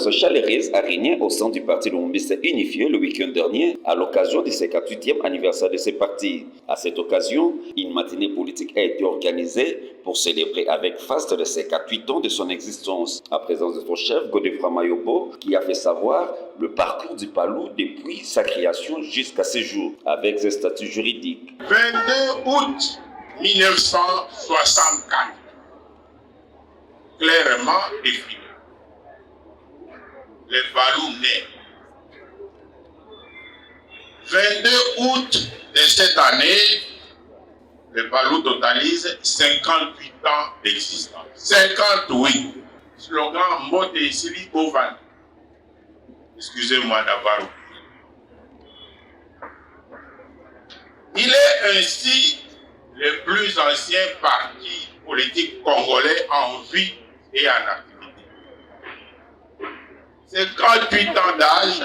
ambiance chaleureuse a régné au sein du parti lumumbiste unifié le week-end dernier à l'occasion du 58e anniversaire de ce parti. À cette occasion, une matinée politique a été organisée pour célébrer avec faste les 58 ans de son existence. À présence de son chef, Godefroid Mayobo, qui a fait savoir le parcours du Palou depuis sa création jusqu'à ce jour, avec ses statuts juridiques. 22 août 1964, clairement défini. Le Palou naît. 22 août de cette année, le Palou totalise 58 ans d'existence. 58. Slogan Mbote Sili Ovan. Excusez-moi d'avoir oublié. Il est ainsi le plus ancien parti politique congolais en vie et en activité. 58 ans d'âge,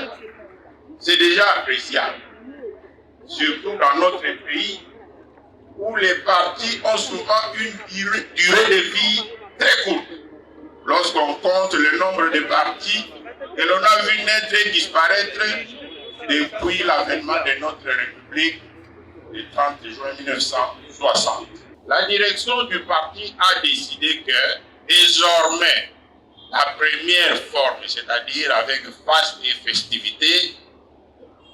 c'est déjà appréciable, surtout dans notre pays où les partis ont souvent une durée de vie très courte. Lorsqu'on compte le nombre de partis que l'on a vu naître et disparaître depuis l'avènement de notre République le 30 juin 1960. La direction du parti a décidé que désormais, la première forme, c'est-à-dire avec faste et festivité,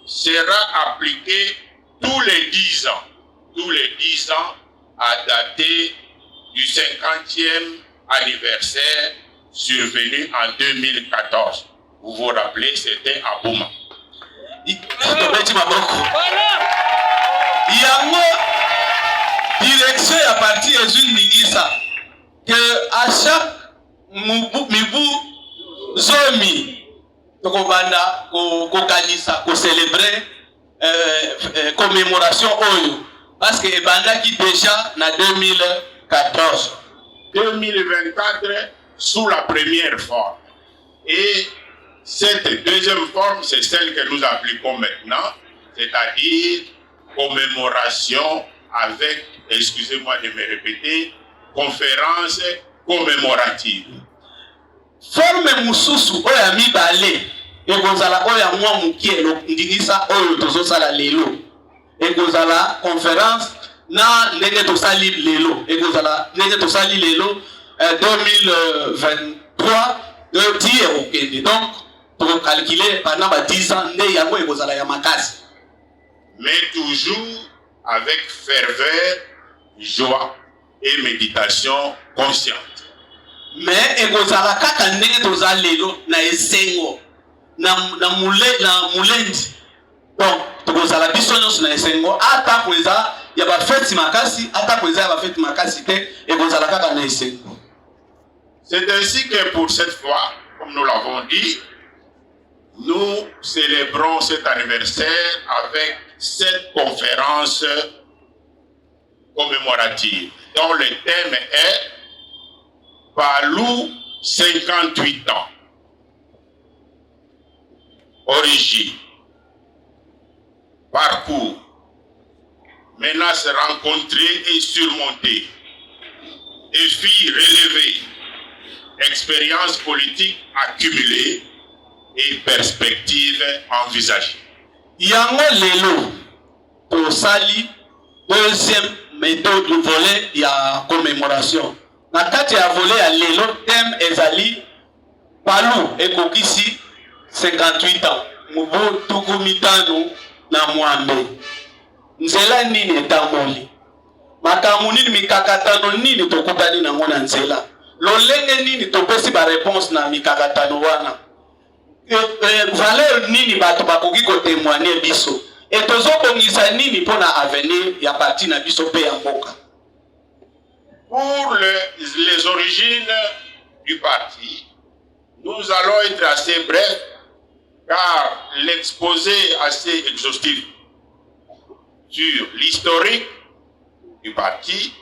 sera appliquée tous les 10 ans. Tous les 10 ans à dater du 50e anniversaire survenu en 2014. Vous vous rappelez, c'était à Bouma. Yango direction ya parti ezuni ningisa que à chaque mibu zomi tokobanda kokanisa ko célébrer commémoration oyo parce que ebandaki déjà na 2014 2024 sous la première forme et cette deuxième forme c'est celle que nous appliquons maintenant, c'est-à-dire commémoration avec, excusez-moi de me répéter, conférence commémorative. Forme mususu oya mibale ekozala oya mwa mukielo ndingisa oyo tozosala lelo ekozala conférence na ndenge tosali lelo ekozala ndenge tosali lelo 2023 de dire okende donc pour calculer pendant 10 ans nde yango ekozala ya makasi. Mais toujours avec ferveur, joie et méditation consciente. Mais ekozala kaka ndenge tozali lelo na esengo na mulendi donc tokozala biso nyonso na esengo ata kweza ya bafeti makasi ata kweza ya bafeti makasi te ekozala kaka na esengo. C'est ainsi que pour cette fois, comme nous l'avons dit, nous célébrons cet anniversaire avec cette conférence commémorative dont le thème est Palou 58 ans. Origine, parcours, menaces rencontrées et surmontées, défis relevés, expériences politiques accumulées et perspectives envisagées. Yango lelo tosali deuxième méthode du volet ya commémoration. Na kati ya volet ya lelo thème ezali Palou ekokisi 58 ans. Mubu tuku mitano na mwambe. Nzela nini etamboli? Makamu nini mikakatano nini tokutani na ngona nzela? Lolenge nini topesi ba réponse na mikakatano wana? Valeur nini bato bakoki ko témoigner biso? Et tozobongisa nini pona avenir ya parti na biso pe ya mboka? Pour les origines du parti, nous allons être assez brefs car l'exposé assez exhaustif sur l'historique du parti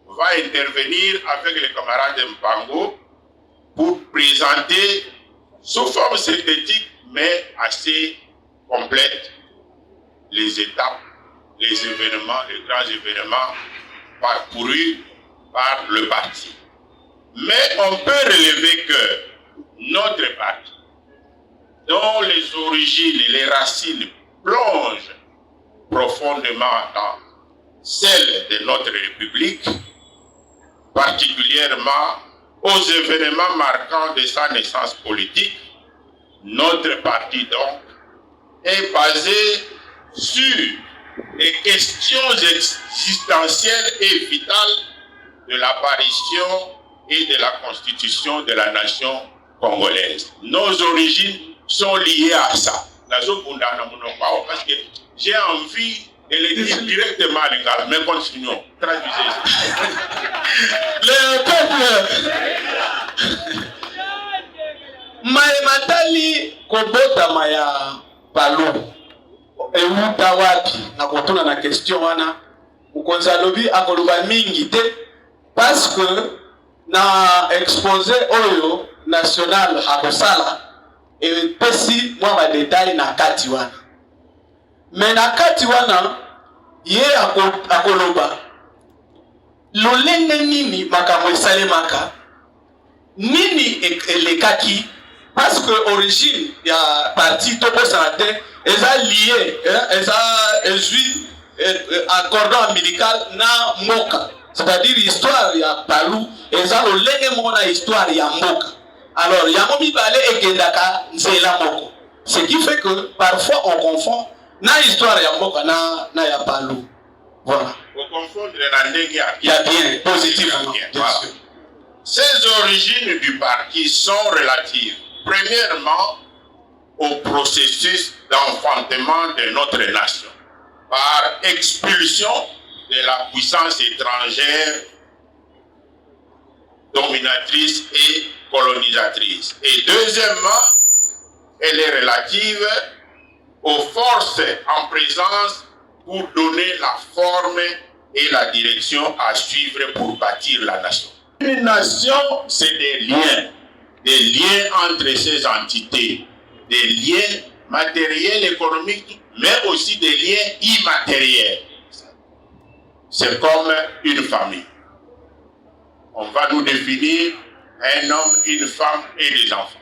va intervenir avec les camarades de Mpango pour présenter sous forme synthétique mais assez complète les étapes, les événements, les grands événements parcourus par le parti. Mais on peut relever que notre parti dont les origines et les racines plongent profondément dans celle de notre République, particulièrement aux événements marquants de sa naissance politique, notre parti donc est basé sur les questions existentielles et vitales de l'apparition et de la constitution de la nation congolaise. Nos origines sont liées à ça. Parce que j'ai envie de le dire directement à l'égard, mais continuons. Traduisez. Le peuple Matali kobota maya palu euta wapi na kotuna na question wana ukonza lobi akoluba mingi te parce que na exposé oyo national akosala et pesi mwa ba détail na kati wana mais na kati wana ye akoloba lolenge nini makambo esalemaka nini elekaki parce que origine ya parti tokosana te eza lié eza ezwi accordant ombilical na mboka, c'est-à-dire histoire ya palu eza lolenge moko na histoire ya mboka. Alors yango mibale ekendaka nzela moko, ce qui fait que parfois on confond na histoire ya mboka na ya palu. Voilà. Vous confondre la ndenge ya bien positivement. Voilà. Ces origines du parti sont relatives, premièrement, au processus d'enfantement de notre nation, par expulsion de la puissance étrangère dominatrice et colonisatrice. Et deuxièmement, elle est relative aux forces en présence pour donner la forme et la direction à suivre pour bâtir la nation. Une nation, c'est des liens entre ces entités, des liens matériels, économiques, mais aussi des liens immatériels. C'est comme une famille. On va nous définir un homme, une femme et des enfants.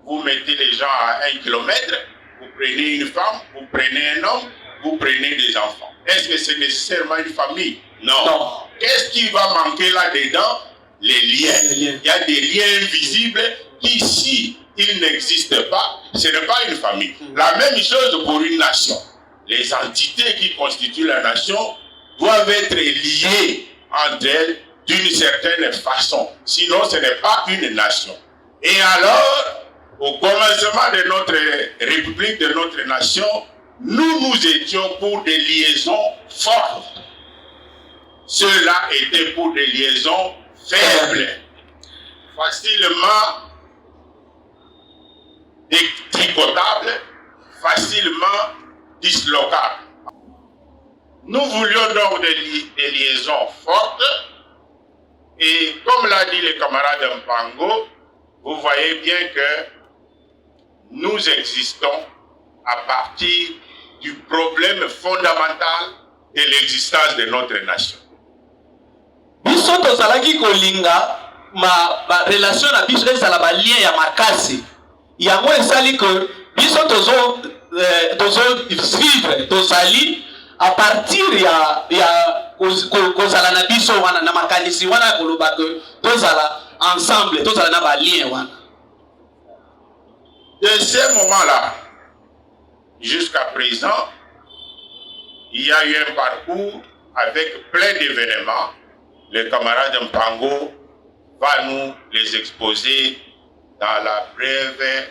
Vous mettez les gens à 1 kilomètre, vous prenez une femme, vous prenez un homme, vous prenez des enfants. Est-ce que c'est nécessairement une famille? Non. Qu'est-ce qui va manquer là-dedans? Les liens. Il y a des liens invisibles qui, si ils n'existent pas, ce n'est pas une famille. La même chose pour une nation. Les entités qui constituent la nation doivent être liées entre elles d'une certaine façon. Sinon, ce n'est pas une nation. Et alors, au commencement de notre République, de notre nation, nous étions pour des liaisons fortes. Ceux-là étaient pour des liaisons faibles, facilement détricotables, facilement dislocables. Nous voulions donc des liaisons fortes et comme l'a dit le camarade Mpango, vous voyez bien que nous existons à partir du problème fondamental de l'existence de notre nation. Biso tozalaki kolinga ma relation na biso ezala ba lien ya makasi. Yango esali que biso tozo vivre tozali à partir ya kozala na biso wana na makanisi wana koloba que tozala ensemble tozala na ba lien wana. De ce moment-là jusqu'à présent, il y a eu un parcours avec plein d'événements. Le camarade Mpango va nous les exposer dans la brève,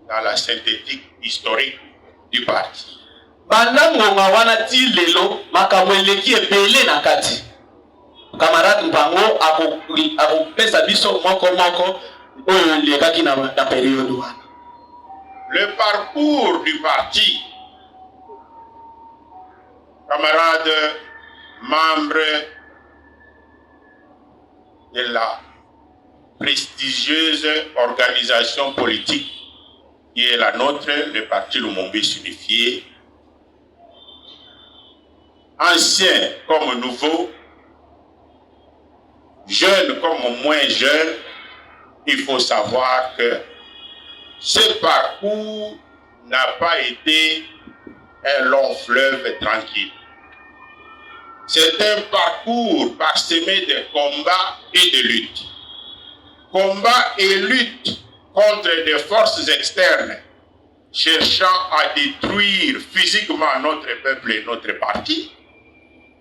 dans la synthétique historique du parti. Bandangonga wana ti lelo makambo eleki ebele na kati. Camarade Mpango akopesa biso moko oyo lekaki na période wana. Le parcours du parti, camarades, membres de la prestigieuse organisation politique qui est la nôtre, le parti Lumumbis Unifié, anciens comme nouveaux, jeunes comme moins jeunes, il faut savoir que ce parcours n'a pas été un long fleuve tranquille. C'est un parcours parsemé de combats et de luttes. Combats et luttes contre des forces externes cherchant à détruire physiquement notre peuple et notre parti.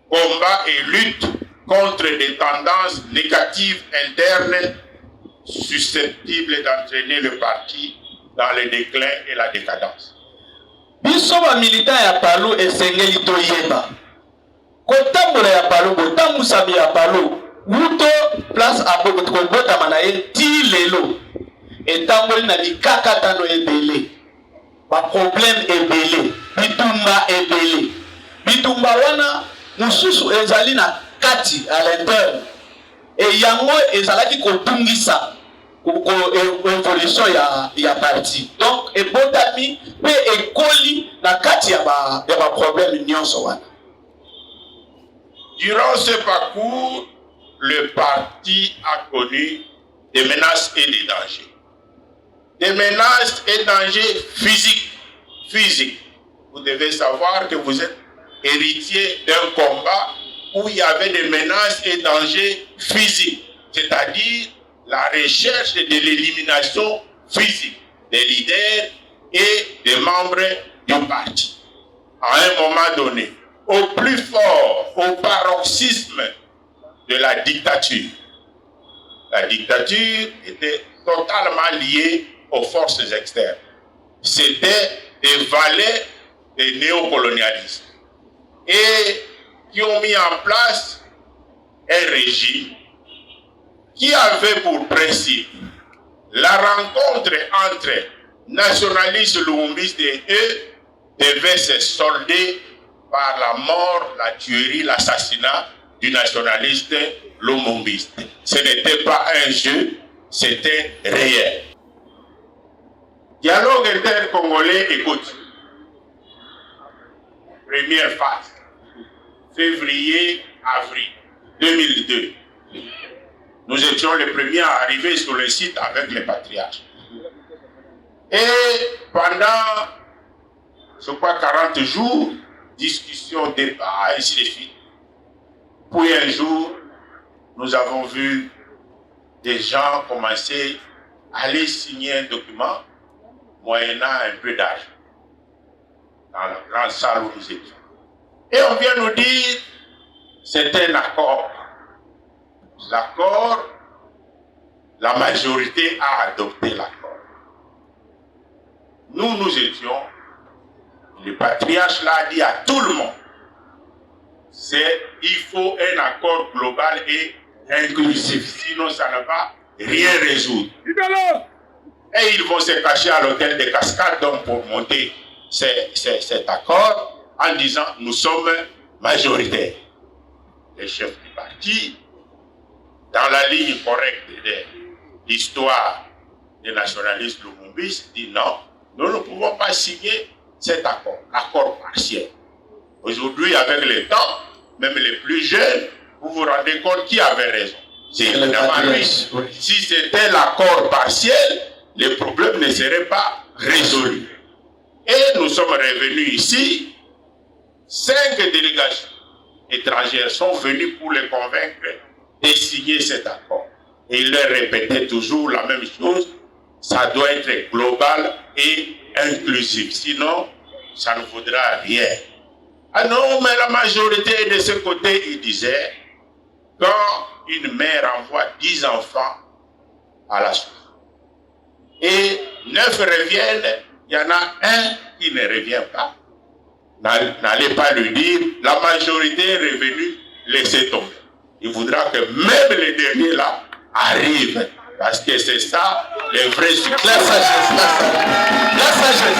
Combats et luttes contre des tendances négatives internes susceptibles d'entraîner le parti dans le déclin et la décadence. Biso ba militant ya Palu esengeli toyeba. Kotambola ya Palu, kotambusabi ya Palu, wuto place aboko kobota manaye ti lelo. Etamboli na bikakatano ebele. Ba problème ebele, bitumba ebele. Bitumba wana mususu ezali na kati à l'intérieur. Et yango ezalaki kotungisa évolution ya parti. Donc ebotami pe ekoli na kati ya ba problème nyonso wana. Durant ce parcours, le parti a connu des menaces et des dangers. Des menaces et dangers physiques. Vous devez savoir que vous êtes héritier d'un combat où il y avait des menaces et dangers physiques, c'est-à-dire la recherche de l'élimination physique des leaders et des membres du parti. À un moment donné, au plus fort, au paroxysme de la dictature. La dictature était totalement liée aux forces externes. C'était des valets des néocolonialisme et qui ont mis en place un régime qui avait pour principe la rencontre entre nationalistes lumumbistes et eux devait se solder par la mort, la tuerie, l'assassinat du nationaliste lumumbiste. Ce n'était pas un jeu, c'était réel. Dialogue intercongolais, écoute. Première phase, février-avril 2002. Nous étions les premiers à arriver sur le site avec les patriarches. Et pendant, je crois, 40 jours, discussion, débat, ainsi de suite. Puis un jour, nous avons vu des gens commencer à aller signer un document moyennant un peu d'argent dans la grande salle où nous étions. Et on vient nous dire c'est un accord. L'accord, la majorité a adopté l'accord. Nous étions, le patriarche l'a dit à tout le monde, il faut un accord global et inclusif, sinon ça ne va rien résoudre. Et ils vont se cacher à l'hôtel de Cascade donc pour monter cet accord en disant nous sommes majoritaires. Les chefs du parti, dans la ligne correcte de l'histoire des nationalistes lumumbistes, disent non, nous ne pouvons pas signer cet accord partiel. Aujourd'hui, avec le temps, même les plus jeunes, vous vous rendez compte qui avait raison. C'est évidemment lui. Si c'était l'accord partiel, les problèmes ne seraient pas résolus. Et nous sommes revenus ici, 5 délégations étrangères sont venues pour les convaincre de signer cet accord. Et ils leur répétaient toujours la même chose, ça doit être global et inclusif, sinon ça ne vaudra rien. Ah non, mais la majorité de ce côté, ils disaient, quand une mère envoie 10 enfants à la source, et 9 reviennent, il y en a un qui ne revient pas. N'allez pas lui dire, la majorité est revenue, laissez tomber. Il voudra que même les derniers là arrivent. Parce que c'est ça, les vrais succès. La sagesse, la sagesse.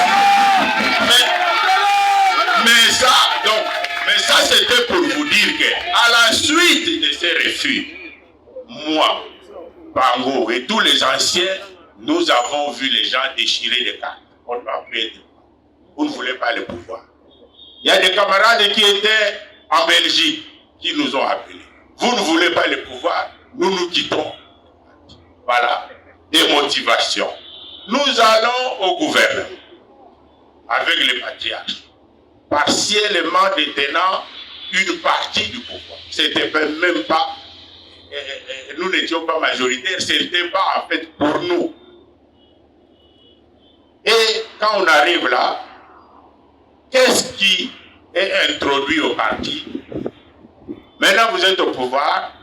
Mais ça c'était pour vous dire que à la suite de ces refus, moi, Bango et tous les anciens, nous avons vu les gens déchirer les cartes. On ne va plus être. Vous ne voulez pas le pouvoir. Il y a des camarades qui étaient en Belgique qui nous ont appelés. Vous ne voulez pas le pouvoir, nous nous quittons. Voilà, des motivations. nous allons au gouvernement avec les patriarches, partiellement détenant une partie du pouvoir. C'était même pas, nous n'étions pas majoritaires, c'était pas en fait pour nous. Et quand on arrive là, qu'est-ce qui est introduit au parti? Maintenant vous êtes au pouvoir,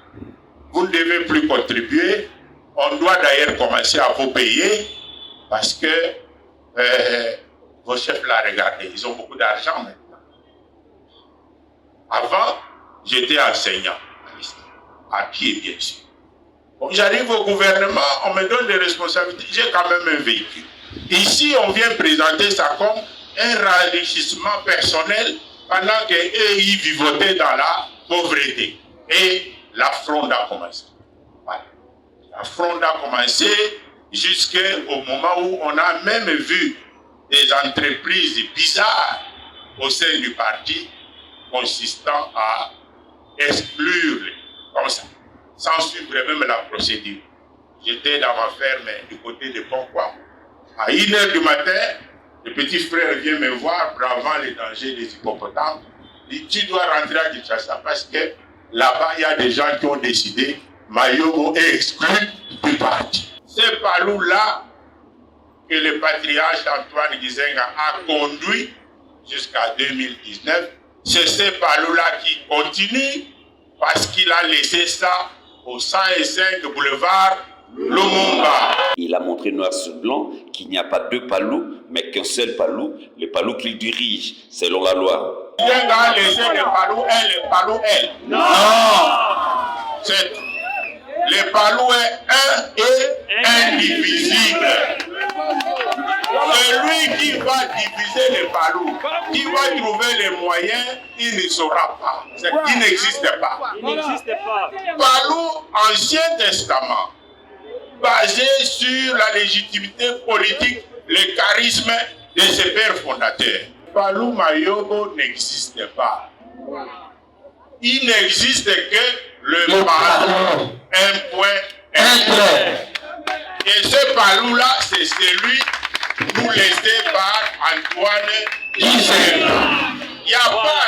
vous ne devez plus contribuer, on doit d'ailleurs commencer à vous payer parce que vos chefs là, regardez, ils ont beaucoup d'argent maintenant. Avant, j'étais enseignant, à pied bien sûr. Bon, j'arrive au gouvernement, on me donne des responsabilités, j'ai quand même un véhicule. Ici, on vient présenter ça comme un enrichissement personnel pendant qu'eux, ils vivotaient dans la pauvreté. Et la fronde a commencé. Voilà. La fronde a commencé jusqu'au moment où on a même vu des entreprises bizarres au sein du parti consistant à exclure, comme ça, sans suivre même la procédure. J'étais dans ma ferme du côté de Pont-Quoi. À 1h du matin, le petit frère vient me voir, bravant les dangers des hippopotames. Il dit, tu dois rentrer à Kinshasa parce que là-bas, il y a des gens qui ont décidé, Mayobo est exclu du parti. C'est par là que le patriarche Antoine Gizenga a conduit jusqu'à 2019. C'est ce Palou-là qui continue parce qu'il a laissé ça au 105 boulevard Lumumba. Il a montré noir sur blanc qu'il n'y a pas deux Palous, mais qu'un seul Palou, le Palou qu'il dirige, selon la loi. Gizenga a laissé le Palou elle. Non. C'est tout. Le Palou est un et indivisible. Celui qui va diviser les Palous, qui va trouver les moyens, il ne saura pas. Il n'existe pas. Palou, Ancien Testament, basé sur la légitimité politique, le charisme de ses pères fondateurs. Palou Mayobo n'existe pas. Il n'existe que le Palou, un point, un point. Et ce Palou-là, c'est celui nous laissé par Antoine Gizenga. Il n'y a pas.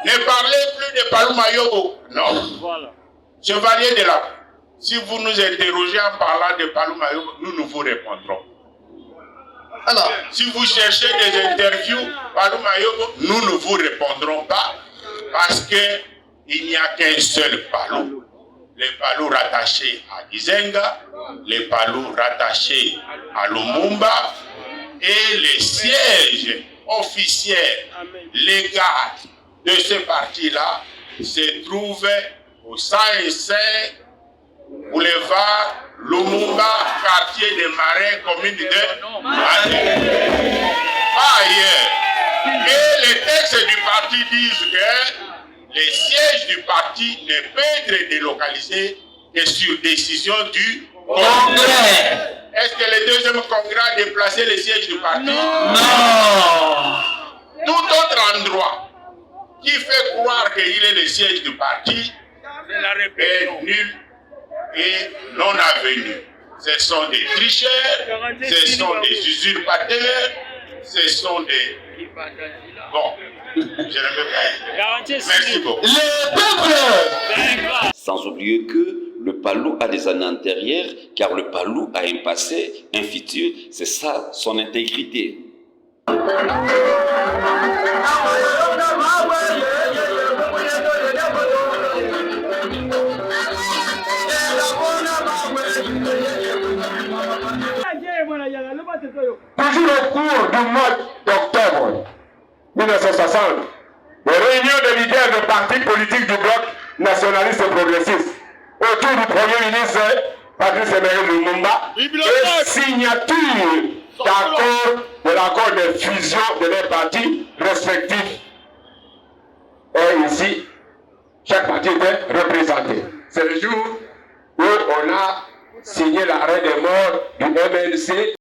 Ne parlez plus de Palou Mayobo. Non. Voilà. Chevalier de la paix. Si vous nous interrogez en parlant de Palou Mayobo, nous vous répondrons. Alors, si vous cherchez des interviews, Palou Mayobo, nous ne vous répondrons pas parce qu'il n'y a qu'un seul Palou. Les Palous rattachés à Gizenga, les Palous rattachés à Lumumba et les sièges officiels légaux de ce parti-là se trouvent au 105 boulevard Lumumba, quartier des Marais, commune de Marais. Ailleurs. Et les textes du parti disent que les sièges du parti ne peuvent être délocalisés que sur décision du Congrès. Est-ce que le deuxième Congrès a déplacé les sièges du parti? Non. Tout autre endroit qui fait croire qu'il est le siège du parti est nul et non avenu. Ce sont des tricheurs, ce sont des usurpateurs, ce sont des... Bon, je ne veux pas. Merci beaucoup. Sans oublier que le Palou a des années antérieures, car le Palou a un passé, un futur, c'est ça son intégrité. Toujours au cours du mois d'octobre 1960, les réunions des leaders de partis politiques du bloc nationaliste et progressiste autour du Premier ministre Patrice Emery Lumumba et signature de l'accord de fusion de leurs partis respectifs. Et ici, chaque parti était représenté. C'est le jour où on a signé l'arrêt des morts du MNC.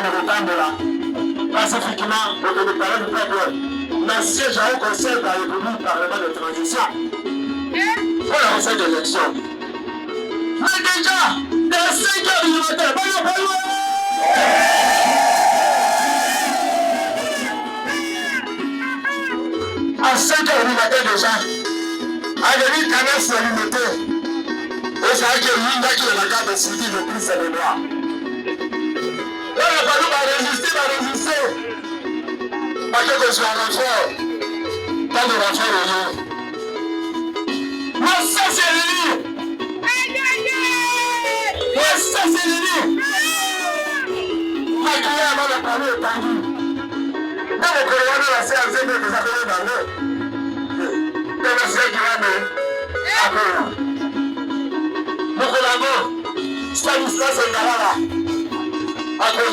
le Tambola, pacifiquement, pour le palais du peuple, mais siège au Conseil de la République Parlement de transition pour le conseil d'élection. Mais déjà, dès 5 heures du matin, à 5 heures du matin déjà, avec une canesse limitée, et ça a été une qui est la carte de suivi le plus c'est le droit. Là, il a fallu résister. Parce que je suis en renfort, pas de renfort au jour. Moi, ça c'est l'ennemi. Moi, ça c'est l'ennemi. Moi, qui est avant de parler au tendu. Dans le couloir de la CRZ, que ça fait dans l'eau. Dans le ciel qui va me. Après. Mokolabo, Stanislas Ngalala. Après.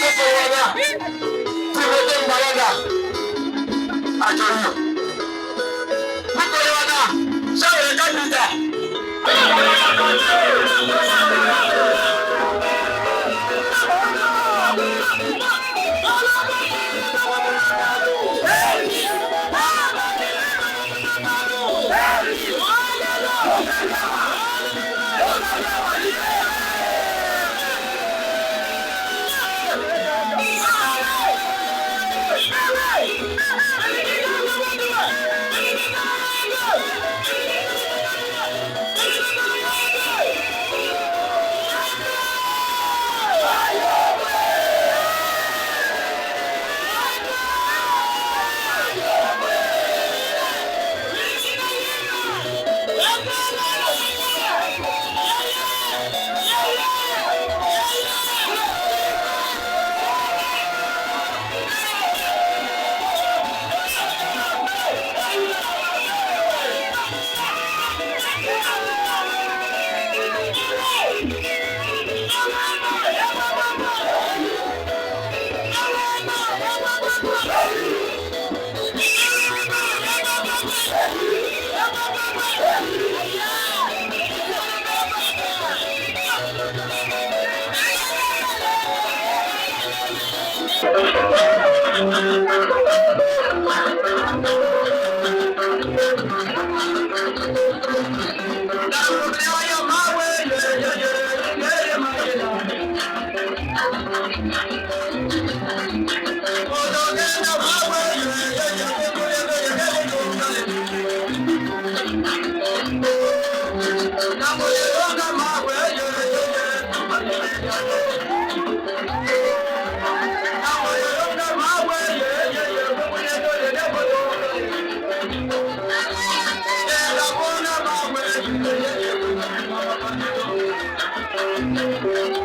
Mokolwana, Timothée Mbalanda. Après. Mokolwana, Charles Kabila. Thank you.